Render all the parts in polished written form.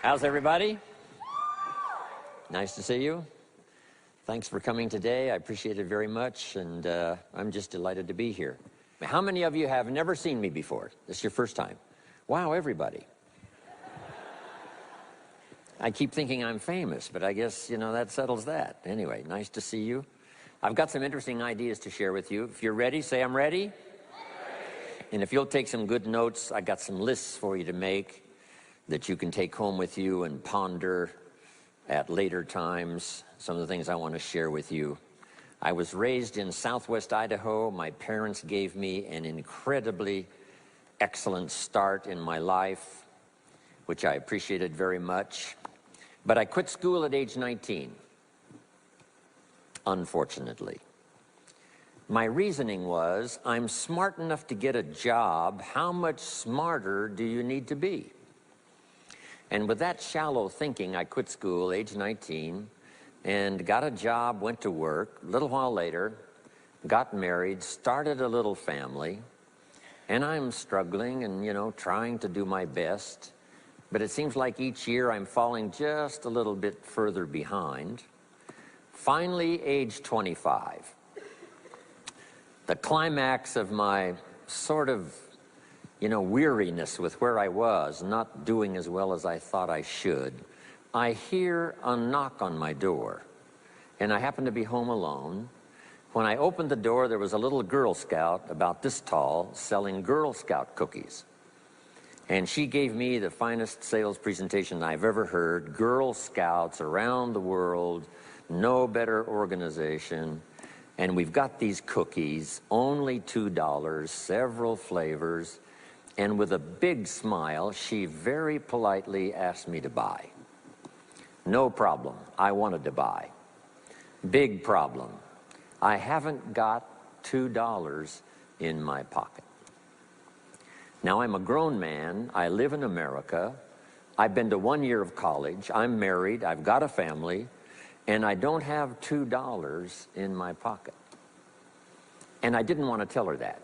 How's everybody? Nice to see you. Thanks for coming today. I appreciate it very much, and I'm just delighted to be here. How many of you have never seen me before? This is your first time. Wow, everybody. I keep thinking I'm famous, but I guess, you know, that settles that. Anyway, nice to see you. I've got some interesting ideas to share with you. If you're ready, say I'm ready. And if you'll take some good notes, I got some lists for you to make that you can take home with you and ponder at later times. Some of the things I want to share with you. I was raised in southwest Idaho. My parents gave me an incredibly excellent start in my life, which I appreciated very much. But I quit school at age 19, unfortunately. My reasoning was, I'm smart enough to get a job. How much smarter do you need to be? And with that shallow thinking, I quit school, age 19, and got a job, went to work. A little while later, got married, started a little family, and I'm struggling and, you know, trying to do my best. But it seems like each year I'm falling just a little bit further behind. Finally, age 25. The climax of my sort of, you know, weariness with where I was, not doing as well as I thought I should, I hear a knock on my door, and I happen to be home alone. When I opened the door, there was a little Girl Scout about this tall selling Girl Scout cookies. And she gave me the finest sales presentation I've ever heard. Girl Scouts around the world, no better organization. And we've got these cookies, only $2, several flavors. And with a big smile, she very politely asked me to buy. No problem, I wanted to buy. Big problem, I haven't got $2 in my pocket. Now, I'm a grown man, I live in America, I've been to 1 year of college, I'm married, I've got a family, and I don't have $2 in my pocket. And I didn't want to tell her that.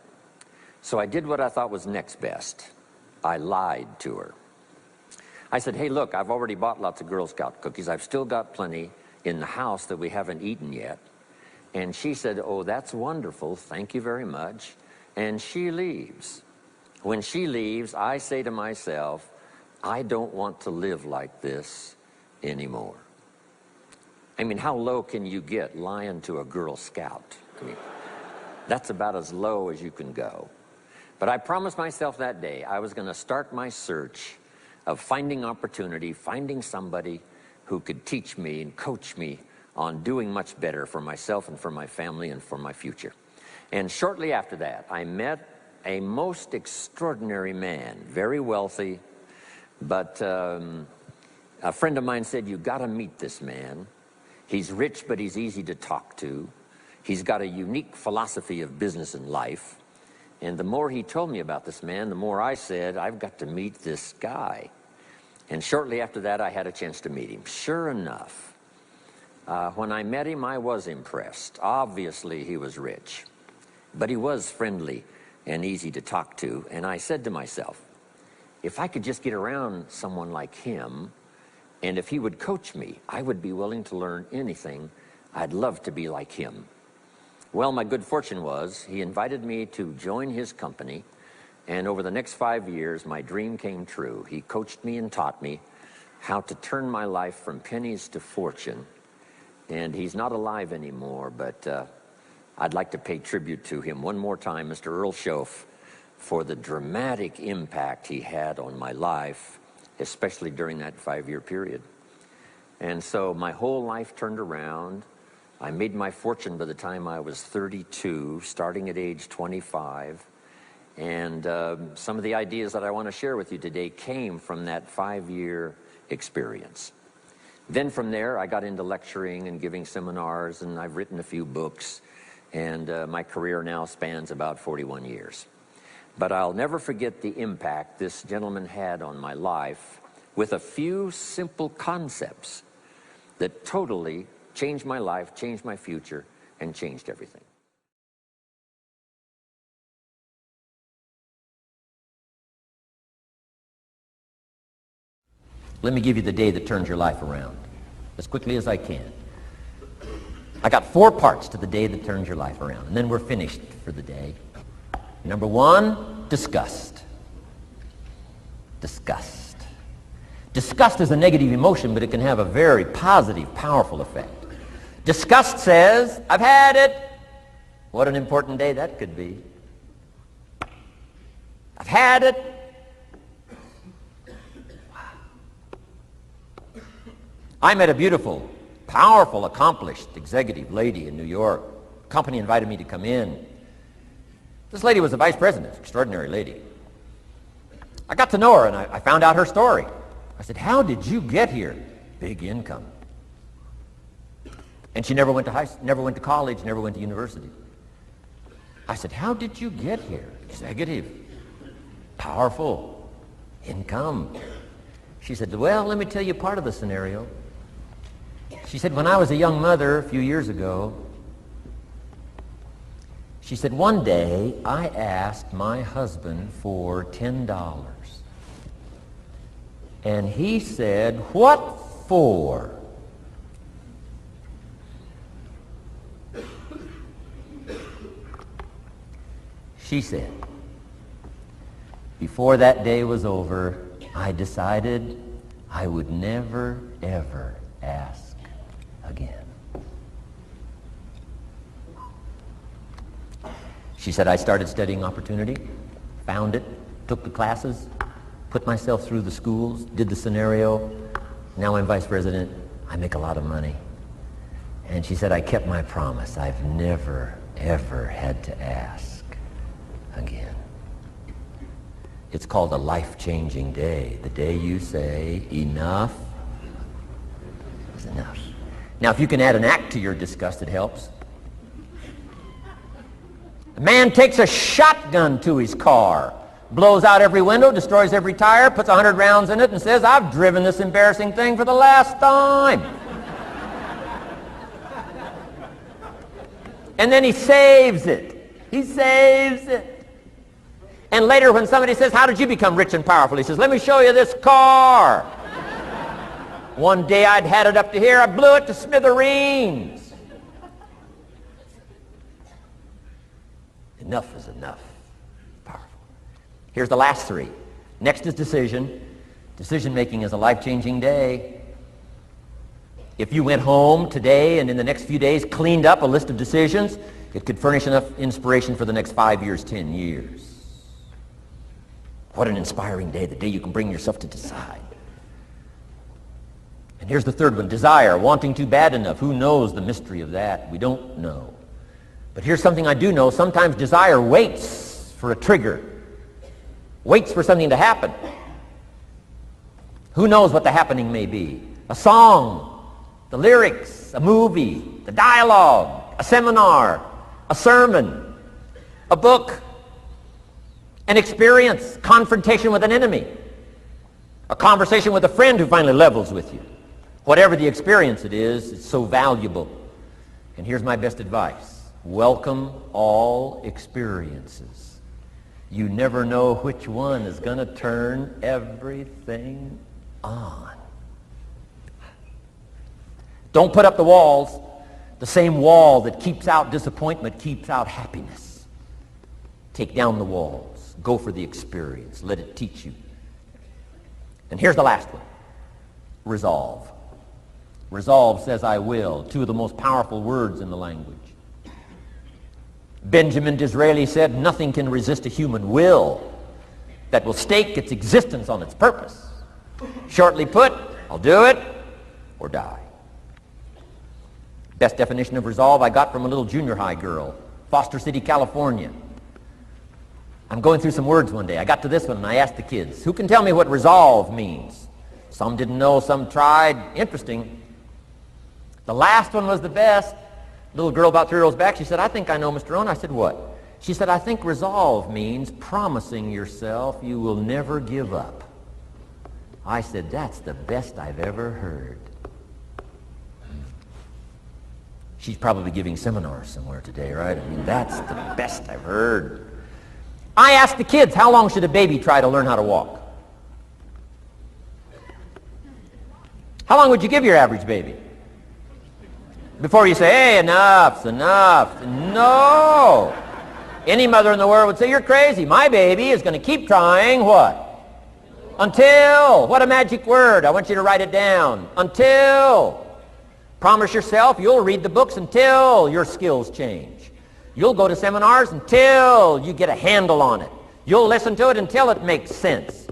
So I did what I thought was next best. I lied to her. I said, hey, look, I've already bought lots of Girl Scout cookies. I've still got plenty in the house that we haven't eaten yet. And she said, oh, that's wonderful. Thank you very much. And she leaves. When she leaves, I say to myself, I don't want to live like this anymore. I mean, how low can you get lying to a Girl Scout? I mean, that's about as low as you can go. But I promised myself that day I was going to start my search of finding opportunity, finding somebody who could teach me and coach me on doing much better for myself and for my family and for my future. And shortly after that, I met a most extraordinary man, very wealthy, but a friend of mine said, you've got to meet this man. He's rich, but he's easy to talk to. He's got a unique philosophy of business and life. And the more he told me about this man, the more I said, I've got to meet this guy. And shortly after that, I had a chance to meet him. Sure enough, when I met him, I was impressed. Obviously, he was rich, but he was friendly and easy to talk to. And I said to myself, if I could just get around someone like him, and if he would coach me, I would be willing to learn anything. I'd love to be like him. Well, my good fortune was he invited me to join his company, and over the next 5 years, my dream came true. He coached me and taught me how to turn my life from pennies to fortune. And he's not alive anymore, but I'd like to pay tribute to him one more time, Mr. Earl Schoaf, for the dramatic impact he had on my life, especially during that 5-year period. And so my whole life turned around. I made my fortune by the time I was 32, starting at age 25. And some of the ideas that I want to share with you today came from that 5-year experience. Then from there, I got into lecturing and giving seminars, and I've written a few books. And my career now spans about 41 years. But I'll never forget the impact this gentleman had on my life with a few simple concepts that totally changed my life, changed my future, and changed everything. Let me give you the day that turns your life around as quickly as I can. I got 4 parts to the day that turns your life around, and then we're finished for the day. Number 1, disgust. Disgust. Disgust is a negative emotion, but it can have a very positive, powerful effect. Disgust says, I've had it. What an important day that could be. I've had it. I met a beautiful, powerful, accomplished executive lady in New York. The company invited me to come in. This lady was a vice president, extraordinary lady. I got to know her, and I found out her story. I said, how did you get here? Big income. And she never went to college, never went to university. I said, how did you get here? Executive, powerful, income. She said, well, let me tell you part of the scenario. She said, when I was a young mother a few years ago, she said, one day I asked my husband for $10. And he said, what for? She said, before that day was over, I decided I would never, ever ask again. She said, I started studying opportunity, found it, took the classes, put myself through the schools, did the scenario. Now I'm vice president. I make a lot of money. And she said, I kept my promise. I've never, ever had to ask again. It's called a life-changing day. The day you say, enough is enough. Now, if you can add an act to your disgust, it helps. A man takes a shotgun to his car, blows out every window, destroys every tire, puts 100 rounds in it, and says, I've driven this embarrassing thing for the last time. And then he saves it. He saves it. And later when somebody says, how did you become rich and powerful? He says, let me show you this car. One day I'd had it up to here, I blew it to smithereens. Enough is enough. Powerful. Here's the last 3. Next is decision. Decision making is a life-changing day. If you went home today and in the next few days cleaned up a list of decisions, it could furnish enough inspiration for the next 5 years, 10 years. What an inspiring day, the day you can bring yourself to decide. And here's the 3rd one, desire, wanting to bad enough. Who knows the mystery of that? We don't know. But here's something I do know. Sometimes desire waits for a trigger, waits for something to happen. Who knows what the happening may be? A song, the lyrics, a movie, the dialogue, a seminar, a sermon, a book, an experience, confrontation with an enemy, a conversation with a friend who finally levels with you. Whatever the experience it is, it's so valuable. And here's my best advice. Welcome all experiences. You never know which one is going to turn everything on. Don't put up the walls. The same wall that keeps out disappointment keeps out happiness. Take down the walls. Go for the experience. Let it teach you. And here's the last one. Resolve. Resolve says I will. 2 of the most powerful words in the language. Benjamin Disraeli said, nothing can resist a human will that will stake its existence on its purpose. Shortly put, I'll do it or die. Best definition of resolve I got from a little junior high girl, Foster City, California. I'm going through some words one day. I got to this one and I asked the kids, who can tell me what resolve means? Some didn't know, some tried. Interesting. The last one was the best. Little girl about 3 years back, she said, I think I know, Mr. Rohn. I said, what? She said, I think resolve means promising yourself you will never give up. I said, that's the best I've ever heard. She's probably giving seminars somewhere today, right? I mean, that's the best I've heard. I asked the kids, how long should a baby try to learn how to walk? How long would you give your average baby? Before you say, hey, enough's enough. No. Any mother in the world would say, you're crazy. My baby is going to keep trying what? Until. What a magic word. I want you to write it down. Until. Promise yourself you'll read the books until your skills change. You'll go to seminars until you get a handle on it. You'll listen to it until it makes sense.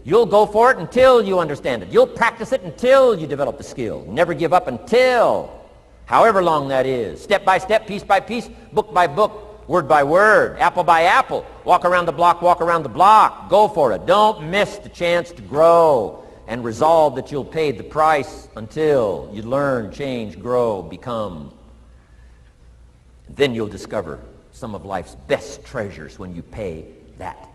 You'll go for it until you understand it. You'll practice it until you develop the skill. Never give up until, however long that is. Step by step, piece by piece, book by book, word by word, apple by apple. Walk around the block, walk around the block. Go for it. Don't miss the chance to grow, and resolve that you'll pay the price until you learn, change, grow, become. Then you'll discover some of life's best treasures when you pay that